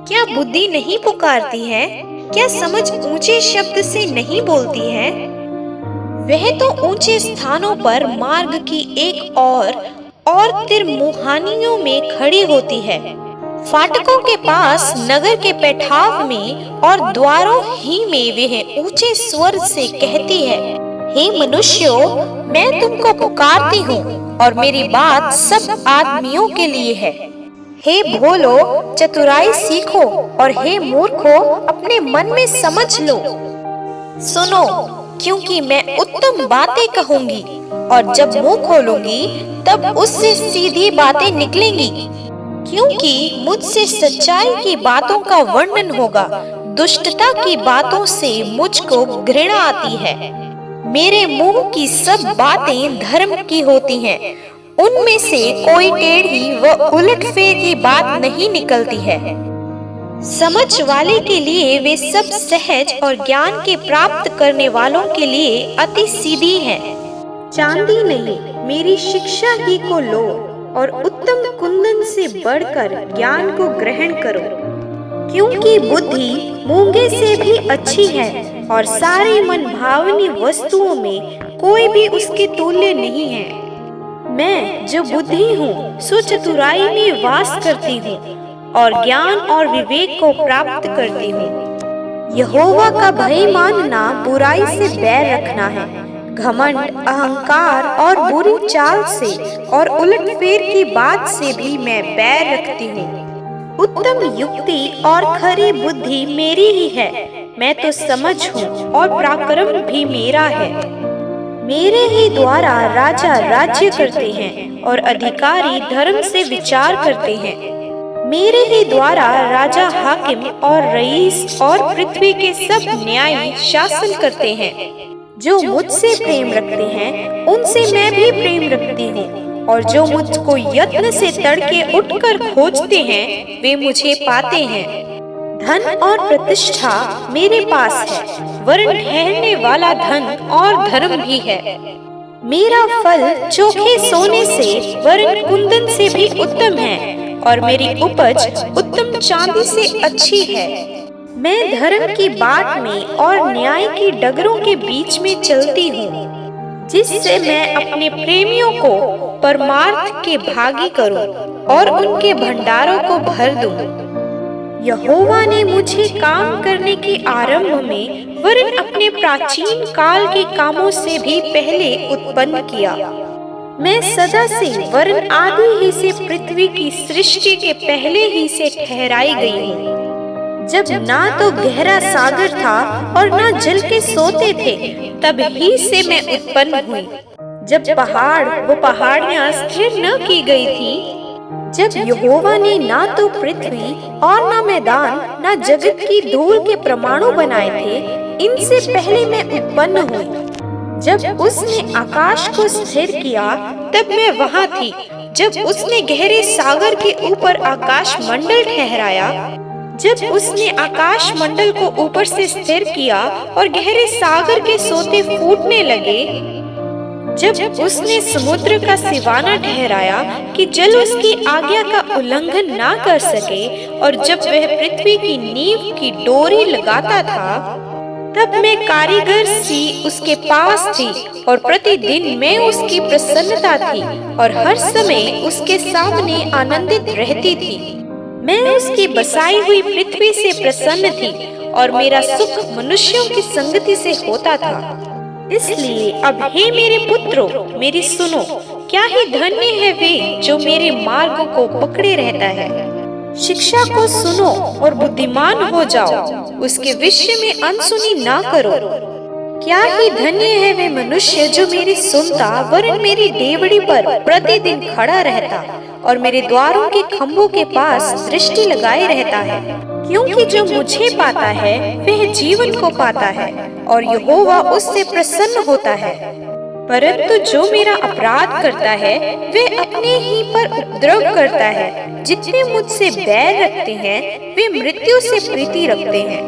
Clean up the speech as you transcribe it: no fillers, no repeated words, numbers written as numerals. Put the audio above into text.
क्या बुद्धि नहीं पुकारती है? क्या समझ ऊंचे शब्द से नहीं बोलती है? वह तो ऊंचे स्थानों पर मार्ग की एक और तिरमुहानियों में खड़ी होती है। फाटकों के पास, नगर के पैठाव में और द्वारों ही में वह ऊंचे स्वर से कहती है, हे मनुष्यों, मैं तुमको पुकारती हूँ और मेरी बात सब आदमियों के लिए है। हे भोलो, चतुराई सीखो और हे मूर्खों, अपने मन में समझ लो। सुनो, क्योंकि मैं उत्तम बातें कहूंगी और जब मुंह खोलूंगी तब उससे सीधी बातें निकलेंगी। क्योंकि मुझसे सच्चाई की बातों का वर्णन होगा, दुष्टता की बातों से मुझको घृणा आती है। मेरे मुंह की सब बातें धर्म की होती हैं, उनमें से कोई टेढ़ी व उलटफेर की बात नहीं निकलती है। समझ वाले के लिए वे सब सहज और ज्ञान के प्राप्त करने वालों के लिए अति सीधी है। चांदी नहीं, मेरी शिक्षा ही को लो और उत्तम कुंदन से बढ़कर ज्ञान को ग्रहण करो। क्योंकि बुद्धि मूंगे से भी अच्छी है और सारी मन भावनी वस्तुओं में कोई भी उसके तुल्य नहीं है। मैं जो बुद्धि हूँ सो चतुराई में वास करती हूँ और ज्ञान और विवेक को प्राप्त करती हूँ। यहोवा का भय मानना बुराई से बैर रखना है। घमंड, अहंकार और बुरी चाल से और उलटफेर की बात से भी मैं बैर रखती हूँ। उत्तम युक्ति और खरी बुद्धि मेरी ही है। मैं तो समझ हूँ और पराक्रम भी मेरा है। मेरे ही द्वारा राजा राज्य करते हैं और अधिकारी धर्म से विचार करते हैं। मेरे ही द्वारा राजा, हाकिम और रईस और पृथ्वी के सब न्यायी शासन करते हैं। जो मुझसे प्रेम रखते हैं उनसे मैं भी प्रेम रखती हूँ, और जो मुझको यत्न से तड़के उठकर खोजते हैं वे मुझे पाते हैं। धन और प्रतिष्ठा मेरे पास है, वरन ठहरने वाला धन और धर्म भी है। मेरा फल चोखे सोने से वरन कुंदन से भी उत्तम है, और मेरी उपज उत्तम चांदी से अच्छी है। मैं धर्म की बाट में और न्याय की डगरों के बीच में चलती हूँ, जिससे मैं अपने प्रेमियों को परमार्थ के भागी करूँ और उनके भंडारों को भर दूँ। यहोवा ने मुझे काम करने के आरंभ में वरन अपने प्राचीन काल के कामों से भी पहले उत्पन्न किया। मैं सदा से वरन आदि ही से पृथ्वी की सृष्टि के पहले ही से ठहराई गई हूँ। जब ना तो गहरा सागर था और ना जल के सोते थे, तब ही से मैं उत्पन्न हुई। जब पहाड़ व पहाड़ियाँ स्थिर न की गई थी, जब यहोवा ने ना तो पृथ्वी और ना मैदान ना जगत की धूल के परमाणु बनाए थे, इनसे पहले मैं उत्पन्न हुई। जब उसने आकाश को स्थिर किया तब मैं वहाँ थी। जब उसने गहरे सागर के ऊपर आकाश मंडल ठहराया, जब उसने आकाश मंडल को ऊपर से स्थिर किया और गहरे सागर के सोते फूटने लगे, जब उसने समुद्र का सिवाना ठहराया कि जल उसकी आज्ञा का उल्लंघन ना कर सके, और जब वह पृथ्वी की नींव की डोरी लगाता था, तब मैं कारीगर सी उसके पास थी और प्रतिदिन मैं उसकी प्रसन्नता थी और हर समय उसके सामने आनंदित रहती थी। मैं उसकी बसाई हुई पृथ्वी से प्रसन्न थी और मेरा सुख मनुष्यों की संगति से होता था। इसलिए अब हे मेरे पुत्रों, मेरी सुनो। क्या ही धन्य है वे जो मेरे मार्ग को पकड़े रहता है। शिक्षा को सुनो और बुद्धिमान हो जाओ, उसके विषय में अनसुनी ना करो। क्या ही धन्य है वे मनुष्य जो मेरी सुनता वरन मेरी डेवड़ी पर प्रतिदिन खड़ा रहता और मेरे द्वारों के खंभों के पास दृष्टि लगाए रहता है। क्योंकि जो मुझे पाता है वह जीवन को पाता है और यहोवा उससे प्रसन्न होता है। परंतु जो मेरा अपराध करता है वह अपने ही पर उपद्रव करता है। जितने मुझसे बैर रखते हैं वे मृत्यु से प्रीति रखते हैं।